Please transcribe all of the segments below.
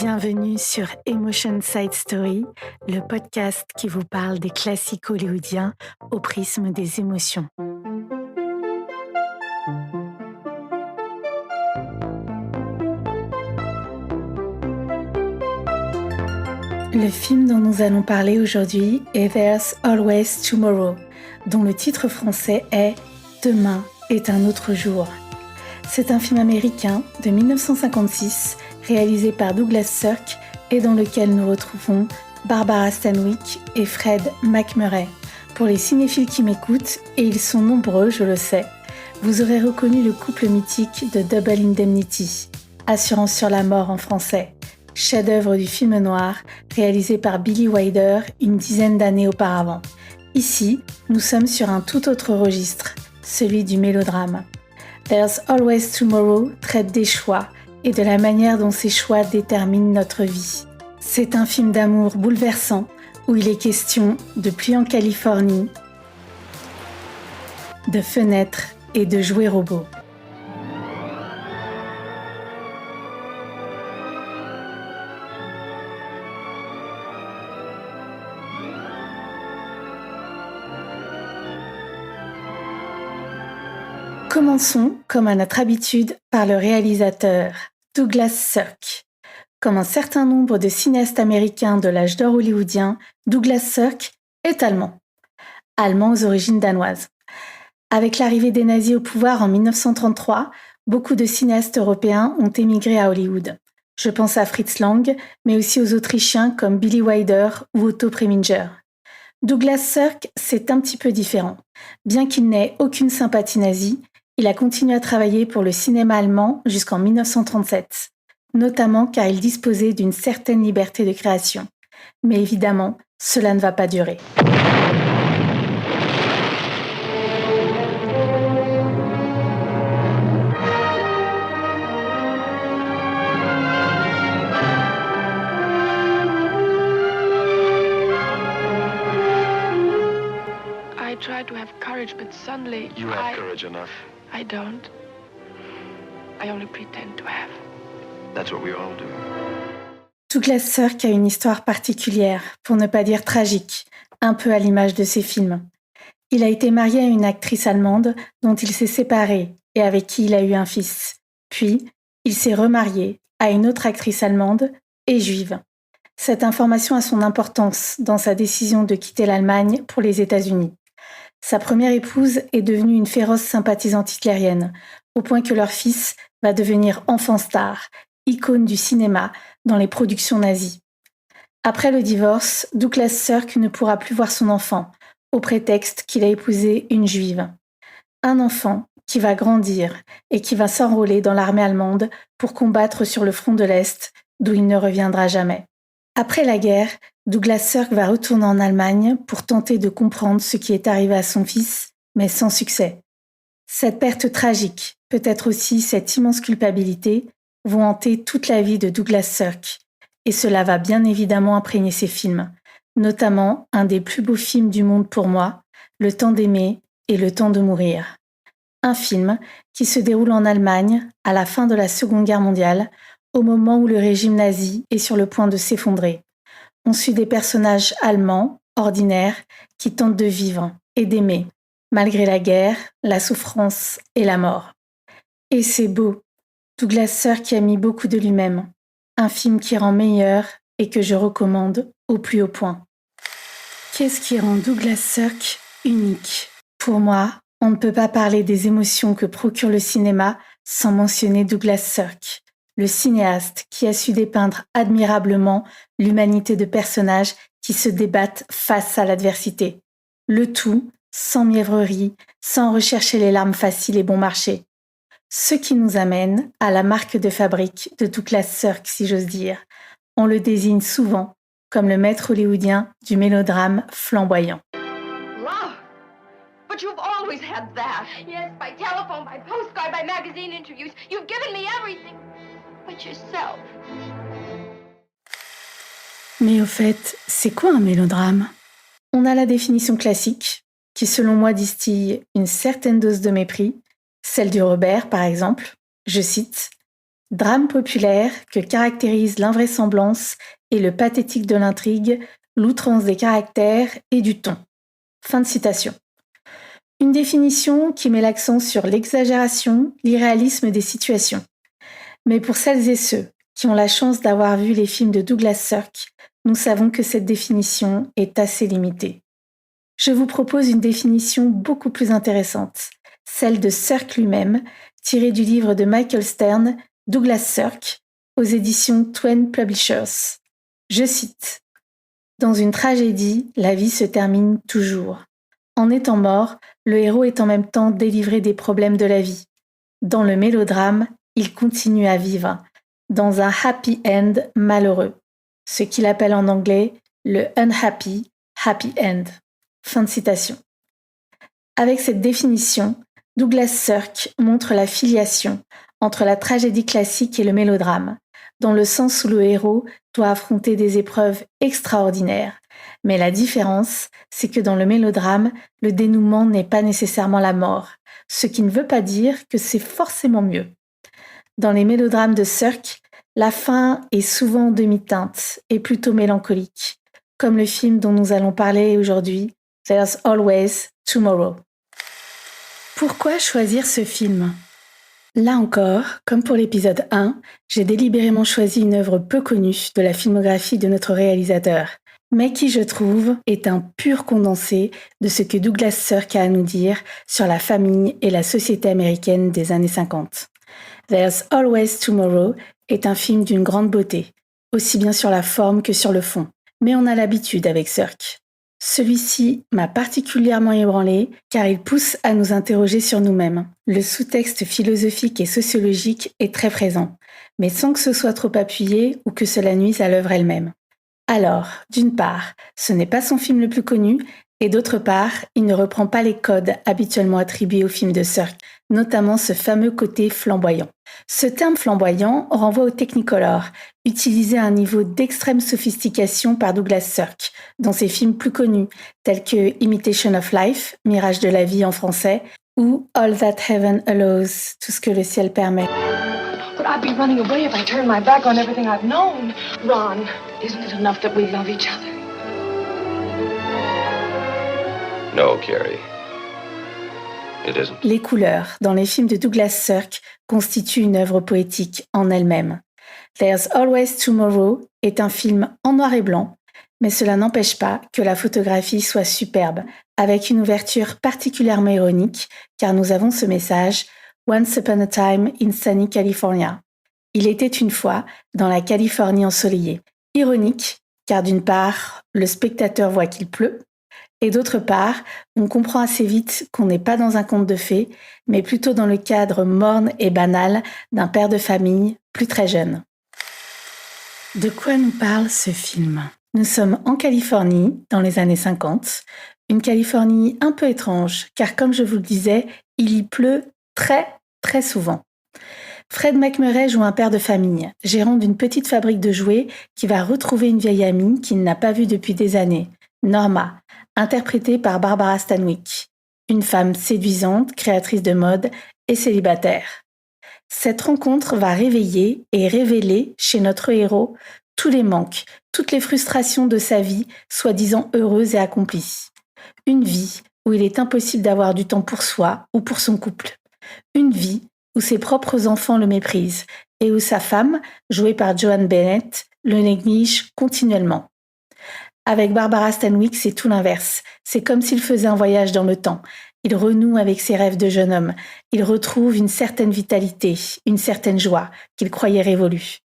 Bienvenue sur Emotion Side Story, le podcast qui vous parle des classiques hollywoodiens au prisme des émotions. Le film dont nous allons parler aujourd'hui est There's Always Tomorrow, dont le titre français est « Demain est un autre jour ». C'est un film américain de 1956 réalisé par Douglas Sirk et dans lequel nous retrouvons Barbara Stanwyck et Fred MacMurray. Pour les cinéphiles qui m'écoutent, et ils sont nombreux, je le sais, vous aurez reconnu le couple mythique de Double Indemnity, Assurance sur la mort en français, chef-d'œuvre du film noir réalisé par Billy Wilder une dizaine d'années auparavant. Ici, nous sommes sur un tout autre registre, celui du mélodrame. There's Always Tomorrow traite des choix et de la manière dont ces choix déterminent notre vie. C'est un film d'amour bouleversant où il est question de pluie en Californie, de fenêtres et de jouets robots. Commençons, comme à notre habitude, par le réalisateur, Douglas Sirk. Comme un certain nombre de cinéastes américains de l'âge d'or hollywoodien, Douglas Sirk est allemand. Allemand aux origines danoises. Avec l'arrivée des nazis au pouvoir en 1933, beaucoup de cinéastes européens ont émigré à Hollywood. Je pense à Fritz Lang, mais aussi aux Autrichiens comme Billy Wilder ou Otto Preminger. Douglas Sirk, c'est un petit peu différent. Bien qu'il n'ait aucune sympathie nazie, il a continué à travailler pour le cinéma allemand jusqu'en 1937, notamment car il disposait d'une certaine liberté de création. Mais évidemment, cela ne va pas durer. I tried to have courage, but suddenly You have courage enough. I don't. I only pretend to have. That's what we all do. Douglas Sirk a une histoire particulière, pour ne pas dire tragique, un peu à l'image de ses films. Il a été marié à une actrice allemande dont il s'est séparé et avec qui il a eu un fils. Puis, il s'est remarié à une autre actrice allemande et juive. Cette information a son importance dans sa décision de quitter l'Allemagne pour les États-Unis. Sa première épouse est devenue une féroce sympathisante hitlérienne, au point que leur fils va devenir enfant star, icône du cinéma dans les productions nazies. Après le divorce, Douglas Sirk ne pourra plus voir son enfant, au prétexte qu'il a épousé une juive. Un enfant qui va grandir et qui va s'enrôler dans l'armée allemande pour combattre sur le front de l'Est, d'où il ne reviendra jamais. Après la guerre, Douglas Sirk va retourner en Allemagne pour tenter de comprendre ce qui est arrivé à son fils, mais sans succès. Cette perte tragique, peut-être aussi cette immense culpabilité, vont hanter toute la vie de Douglas Sirk, et cela va bien évidemment imprégner ses films, notamment un des plus beaux films du monde pour moi, Le temps d'aimer et Le temps de mourir. Un film qui se déroule en Allemagne à la fin de la Seconde Guerre mondiale, au moment où le régime nazi est sur le point de s'effondrer. On suit des personnages allemands, ordinaires, qui tentent de vivre et d'aimer, malgré la guerre, la souffrance et la mort. Et c'est beau. Douglas Sirk a mis beaucoup de lui-même. Un film qui rend meilleur et que je recommande au plus haut point. Qu'est-ce qui rend Douglas Sirk unique ? Pour moi, on ne peut pas parler des émotions que procure le cinéma sans mentionner Douglas Sirk, le cinéaste qui a su dépeindre admirablement l'humanité de personnages qui se débattent face à l'adversité. Le tout sans mièvrerie, sans rechercher les larmes faciles et bon marché. Ce qui nous amène à la marque de fabrique de Douglas Sirk, si j'ose dire. On le désigne souvent comme le maître hollywoodien du mélodrame flamboyant. Love? But you've always had that. Yes, by telephone, by postcard, by magazine interviews. You've given me everything. But yourself. Mais au fait, c'est quoi un mélodrame ? On a la définition classique, qui selon moi distille une certaine dose de mépris, celle du Robert par exemple, je cite, Drame populaire que caractérise l'invraisemblance et le pathétique de l'intrigue, l'outrance des caractères et du ton. Fin de citation. Une définition qui met l'accent sur l'exagération, l'irréalisme des situations. Mais pour celles et ceux qui ont la chance d'avoir vu les films de Douglas Sirk, nous savons que cette définition est assez limitée. Je vous propose une définition beaucoup plus intéressante, celle de Sirk lui-même, tirée du livre de Michael Stern, Douglas Sirk, aux éditions Twain Publishers. Je cite : « Dans une tragédie, la vie se termine toujours. En étant mort, le héros est en même temps délivré des problèmes de la vie. Dans le mélodrame, il continue à vivre, dans un happy end malheureux, ce qu'il appelle en anglais le unhappy happy end. » Fin de citation. Avec cette définition, Douglas Sirk montre la filiation entre la tragédie classique et le mélodrame, dans le sens où le héros doit affronter des épreuves extraordinaires. Mais la différence, c'est que dans le mélodrame, le dénouement n'est pas nécessairement la mort, ce qui ne veut pas dire que c'est forcément mieux. Dans les mélodrames de Sirk, la fin est souvent en demi-teinte et plutôt mélancolique, comme le film dont nous allons parler aujourd'hui, There's Always Tomorrow. Pourquoi choisir ce film ? Là encore, comme pour l'épisode 1, j'ai délibérément choisi une œuvre peu connue de la filmographie de notre réalisateur, mais qui, je trouve, est un pur condensé de ce que Douglas Sirk a à nous dire sur la famille et la société américaine des années 50. There's Always Tomorrow est un film d'une grande beauté, aussi bien sur la forme que sur le fond, mais on a l'habitude avec Sirk. Celui-ci m'a particulièrement ébranlé car il pousse à nous interroger sur nous-mêmes. Le sous-texte philosophique et sociologique est très présent, mais sans que ce soit trop appuyé ou que cela nuise à l'œuvre elle-même. Alors, d'une part, ce n'est pas son film le plus connu, et d'autre part, il ne reprend pas les codes habituellement attribués aux films de Sirk, notamment ce fameux côté flamboyant. Ce terme flamboyant renvoie au Technicolor, utilisé à un niveau d'extrême sophistication par Douglas Sirk, dans ses films plus connus, tels que Imitation of Life, Mirage de la vie en français, ou All That Heaven Allows, Tout ce que le ciel permet. But I'd be running away if I turned my back on everything I've known. Ron, isn't it enough that we love each other? No, Carrie. It isn't. Les couleurs dans les films de Douglas Sirk constituent une œuvre poétique en elle-même. There's Always Tomorrow est un film en noir et blanc, mais cela n'empêche pas que la photographie soit superbe, avec une ouverture particulièrement ironique, car nous avons ce message « Once upon a time in sunny California ». Il était une fois dans la Californie ensoleillée. Ironique, car d'une part, le spectateur voit qu'il pleut, et d'autre part, on comprend assez vite qu'on n'est pas dans un conte de fées, mais plutôt dans le cadre morne et banal d'un père de famille plus très jeune. De quoi nous parle ce film ? Nous sommes en Californie, dans les années 50, une Californie un peu étrange, car comme je vous le disais, il y pleut très souvent. Fred MacMurray joue un père de famille, gérant d'une petite fabrique de jouets qui va retrouver une vieille amie qu'il n'a pas vue depuis des années, Norma, interprétée par Barbara Stanwyck, une femme séduisante, créatrice de mode et célibataire. Cette rencontre va réveiller et révéler chez notre héros tous les manques, toutes les frustrations de sa vie, soi-disant heureuse et accomplie. Une vie où il est impossible d'avoir du temps pour soi ou pour son couple. Une vie où ses propres enfants le méprisent et où sa femme, jouée par Joan Bennett, le néglige continuellement. Avec Barbara Stanwyck, c'est tout l'inverse. C'est comme s'il faisait un voyage dans le temps. Il renoue avec ses rêves de jeune homme. Il retrouve une certaine vitalité, une certaine joie qu'il croyait révolue.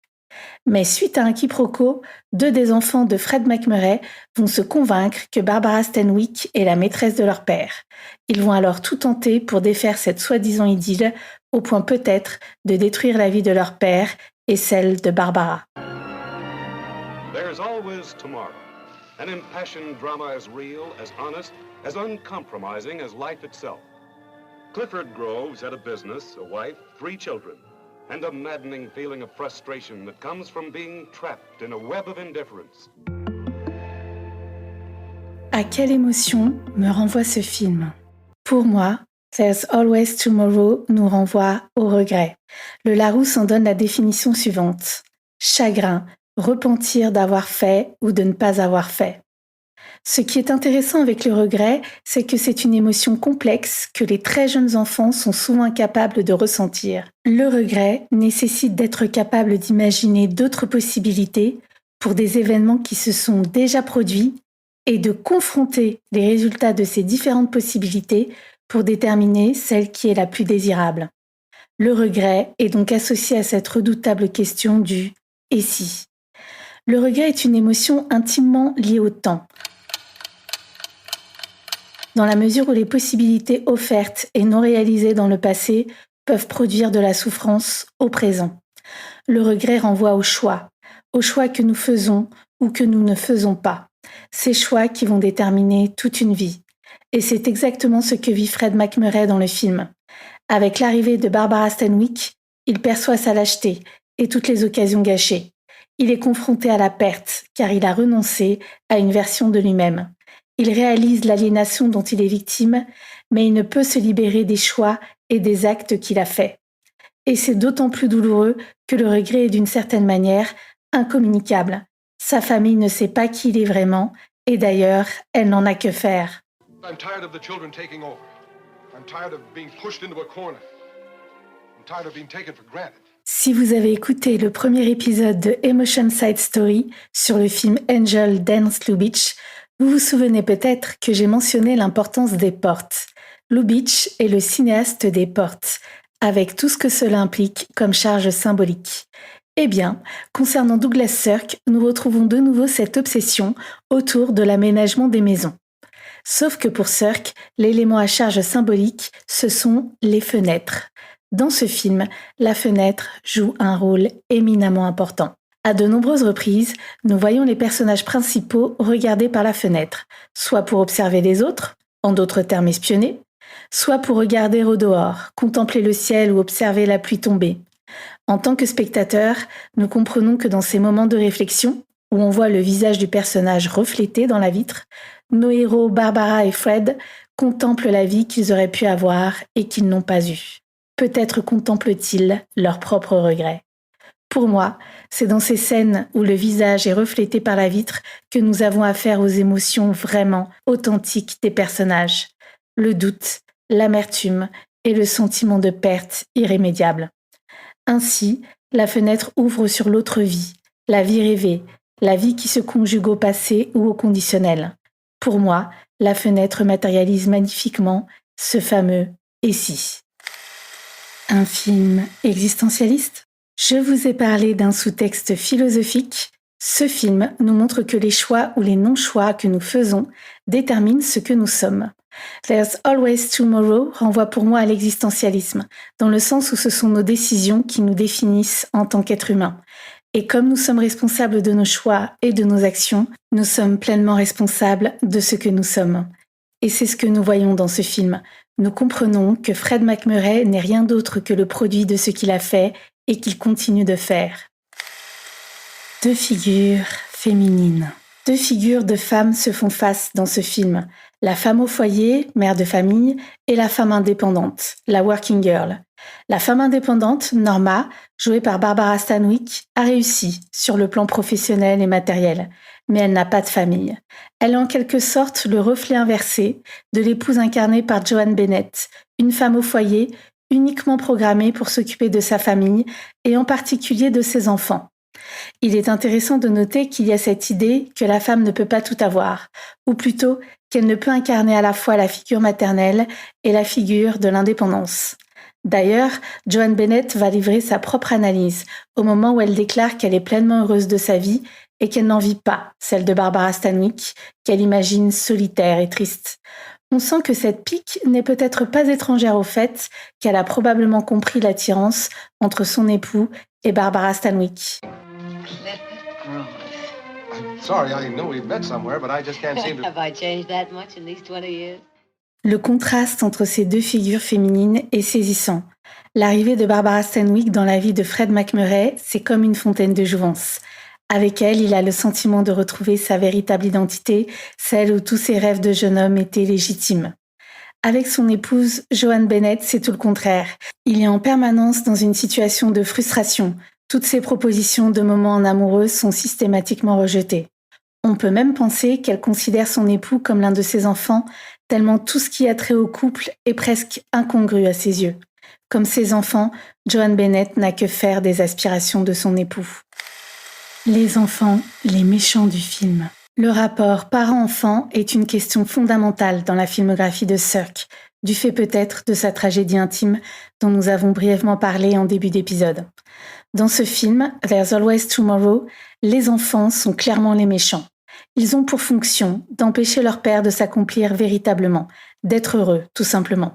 Mais suite à un quiproquo, 2 des enfants de Fred MacMurray vont se convaincre que Barbara Stanwyck est la maîtresse de leur père. Ils vont alors tout tenter pour défaire cette soi-disant idylle, au point peut-être de détruire la vie de leur père et celle de Barbara. There's always tomorrow. An impassioned drama as real, as honest, as uncompromising as life itself. Clifford Groves had a business, a wife, 3 children, and a maddening feeling of frustration that comes from being trapped in a web of indifference. À quelle émotion me renvoie ce film ? Pour moi, There's Always Tomorrow nous renvoie au regret. Le Larousse en donne la définition suivante. Chagrin, repentir d'avoir fait ou de ne pas avoir fait. Ce qui est intéressant avec le regret, c'est que c'est une émotion complexe que les très jeunes enfants sont souvent incapables de ressentir. Le regret nécessite d'être capable d'imaginer d'autres possibilités pour des événements qui se sont déjà produits et de confronter les résultats de ces différentes possibilités pour déterminer celle qui est la plus désirable. Le regret est donc associé à cette redoutable question du « et si ». Le regret est une émotion intimement liée au temps. Dans la mesure où les possibilités offertes et non réalisées dans le passé peuvent produire de la souffrance au présent. Le regret renvoie aux choix que nous faisons ou que nous ne faisons pas. Ces choix qui vont déterminer toute une vie. Et c'est exactement ce que vit Fred MacMurray dans le film. Avec l'arrivée de Barbara Stanwyck, il perçoit sa lâcheté et toutes les occasions gâchées. Il est confronté à la perte, car il a renoncé à une version de lui-même. Il réalise l'aliénation dont il est victime, mais il ne peut se libérer des choix et des actes qu'il a faits. Et c'est d'autant plus douloureux que le regret est d'une certaine manière incommunicable. Sa famille ne sait pas qui il est vraiment, et d'ailleurs, elle n'en a que faire. I'm tired of the children taking over. I'm tired of being pushed into a corner. I'm tired of being taken for granted. Si vous avez écouté le premier épisode de Emotion Side Story sur le film Angel Dance Lubitsch, vous vous souvenez peut-être que j'ai mentionné l'importance des portes. Lubitsch est le cinéaste des portes, avec tout ce que cela implique comme charge symbolique. Eh bien, concernant Douglas Sirk, nous retrouvons de nouveau cette obsession autour de l'aménagement des maisons. Sauf que pour Sirk, l'élément à charge symbolique, ce sont les fenêtres. Dans ce film, la fenêtre joue un rôle éminemment important. À de nombreuses reprises, nous voyons les personnages principaux regarder par la fenêtre, soit pour observer les autres, en d'autres termes espionner, soit pour regarder au dehors, contempler le ciel ou observer la pluie tomber. En tant que spectateurs, nous comprenons que dans ces moments de réflexion, où on voit le visage du personnage reflété dans la vitre, nos héros Barbara et Fred contemplent la vie qu'ils auraient pu avoir et qu'ils n'ont pas eue. Peut-être contemplent-ils leurs propres regrets. Pour moi, c'est dans ces scènes où le visage est reflété par la vitre que nous avons affaire aux émotions vraiment authentiques des personnages. Le doute, l'amertume et le sentiment de perte irrémédiable. Ainsi, la fenêtre ouvre sur l'autre vie, la vie rêvée, la vie qui se conjugue au passé ou au conditionnel. Pour moi, la fenêtre matérialise magnifiquement ce fameux « et si ». Un film existentialiste ? Je vous ai parlé d'un sous-texte philosophique. Ce film nous montre que les choix ou les non-choix que nous faisons déterminent ce que nous sommes. There's Always Tomorrow renvoie pour moi à l'existentialisme, dans le sens où ce sont nos décisions qui nous définissent en tant qu'êtres humains. Et comme nous sommes responsables de nos choix et de nos actions, nous sommes pleinement responsables de ce que nous sommes. Et c'est ce que nous voyons dans ce film. Nous comprenons que Fred MacMurray n'est rien d'autre que le produit de ce qu'il a fait et qu'il continue de faire. Deux figures féminines. Deux figures de femmes se font face dans ce film. La femme au foyer, mère de famille, et la femme indépendante, la working girl. La femme indépendante, Norma, jouée par Barbara Stanwyck, a réussi sur le plan professionnel et matériel, mais elle n'a pas de famille. Elle est en quelque sorte le reflet inversé de l'épouse incarnée par Joan Bennett, une femme au foyer uniquement programmée pour s'occuper de sa famille et en particulier de ses enfants. Il est intéressant de noter qu'il y a cette idée que la femme ne peut pas tout avoir, ou plutôt qu'elle ne peut incarner à la fois la figure maternelle et la figure de l'indépendance. D'ailleurs, Joan Bennett va livrer sa propre analyse au moment où elle déclare qu'elle est pleinement heureuse de sa vie et qu'elle n'en vit pas celle de Barbara Stanwyck, qu'elle imagine solitaire et triste. On sent que cette pique n'est peut-être pas étrangère au fait qu'elle a probablement compris l'attirance entre son époux et Barbara Stanwyck. Sorry, I know we've met somewhere, but I just can't seem to... Have I changed that much in these 20 years? Le contraste entre ces deux figures féminines est saisissant. L'arrivée de Barbara Stanwyck dans la vie de Fred MacMurray, c'est comme une fontaine de jouvence. Avec elle, il a le sentiment de retrouver sa véritable identité, celle où tous ses rêves de jeune homme étaient légitimes. Avec son épouse, Joan Bennett, c'est tout le contraire. Il est en permanence dans une situation de frustration. Toutes ses propositions de moments en amoureux sont systématiquement rejetées. On peut même penser qu'elle considère son époux comme l'un de ses enfants, tellement tout ce qui a trait au couple est presque incongru à ses yeux. Comme ses enfants, Joan Bennett n'a que faire des aspirations de son époux. Les enfants, les méchants du film. Le rapport parent-enfant est une question fondamentale dans la filmographie de Sirk, du fait peut-être de sa tragédie intime dont nous avons brièvement parlé en début d'épisode. Dans ce film, There's Always Tomorrow, les enfants sont clairement les méchants. Ils ont pour fonction d'empêcher leur père de s'accomplir véritablement, d'être heureux, tout simplement.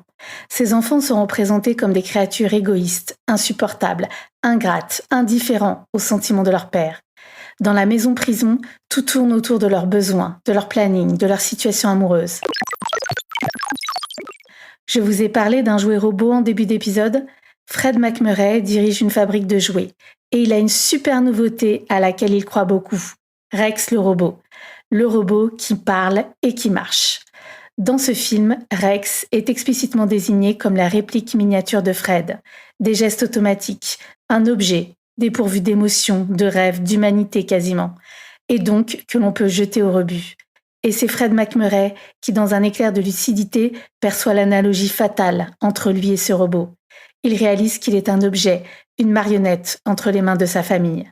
Ces enfants sont représentés comme des créatures égoïstes, insupportables, ingrates, indifférents aux sentiments de leur père. Dans la maison-prison, tout tourne autour de leurs besoins, de leur planning, de leur situation amoureuse. Je vous ai parlé d'un jouet robot en début d'épisode. Fred McMurray dirige une fabrique de jouets et il a une super nouveauté à laquelle il croit beaucoup. Rex le robot. Le robot qui parle et qui marche. Dans ce film, Rex est explicitement désigné comme la réplique miniature de Fred. Des gestes automatiques, un objet, dépourvu d'émotion, de rêve, d'humanité quasiment, et donc que l'on peut jeter au rebut. Et c'est Fred McMurray qui, dans un éclair de lucidité, perçoit l'analogie fatale entre lui et ce robot. Il réalise qu'il est un objet, une marionnette entre les mains de sa famille.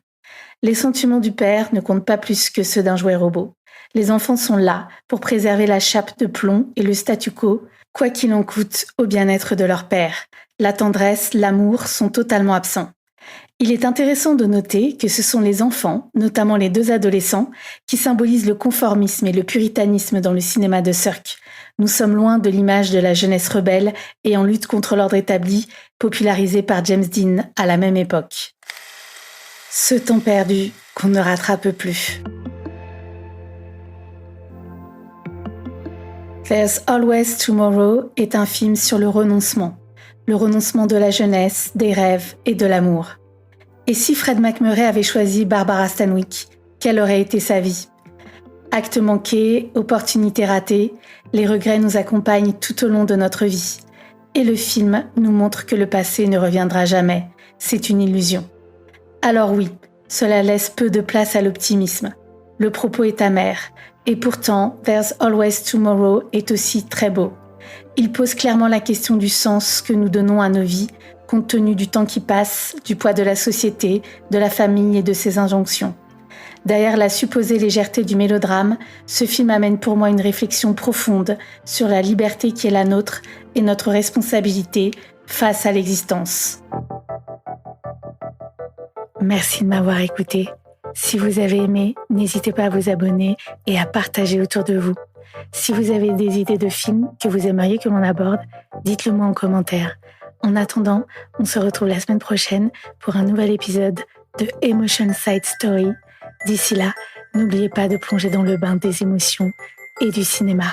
Les sentiments du père ne comptent pas plus que ceux d'un jouet robot. Les enfants sont là pour préserver la chape de plomb et le statu quo, quoi qu'il en coûte au bien-être de leur père. La tendresse, l'amour sont totalement absents. Il est intéressant de noter que ce sont les enfants, notamment les 2 adolescents, qui symbolisent le conformisme et le puritanisme dans le cinéma de Sirk. Nous sommes loin de l'image de la jeunesse rebelle et en lutte contre l'ordre établi, popularisée par James Dean à la même époque. Ce temps perdu qu'on ne rattrape plus. There's Always Tomorrow est un film sur le renoncement de la jeunesse, des rêves et de l'amour. Et si Fred McMurray avait choisi Barbara Stanwyck, quelle aurait été sa vie ? Actes manqués, opportunités ratées, les regrets nous accompagnent tout au long de notre vie. Et le film nous montre que le passé ne reviendra jamais, c'est une illusion. Alors oui, cela laisse peu de place à l'optimisme. Le propos est amer, et pourtant There's Always Tomorrow est aussi très beau. Il pose clairement la question du sens que nous donnons à nos vies, compte tenu du temps qui passe, du poids de la société, de la famille et de ses injonctions. Derrière la supposée légèreté du mélodrame, ce film amène pour moi une réflexion profonde sur la liberté qui est la nôtre et notre responsabilité face à l'existence. Merci de m'avoir écouté. Si vous avez aimé, n'hésitez pas à vous abonner et à partager autour de vous. Si vous avez des idées de films que vous aimeriez que l'on aborde, dites-le moi en commentaire. En attendant, on se retrouve la semaine prochaine pour un nouvel épisode de Emotion Side Story. D'ici là, n'oubliez pas de plonger dans le bain des émotions et du cinéma.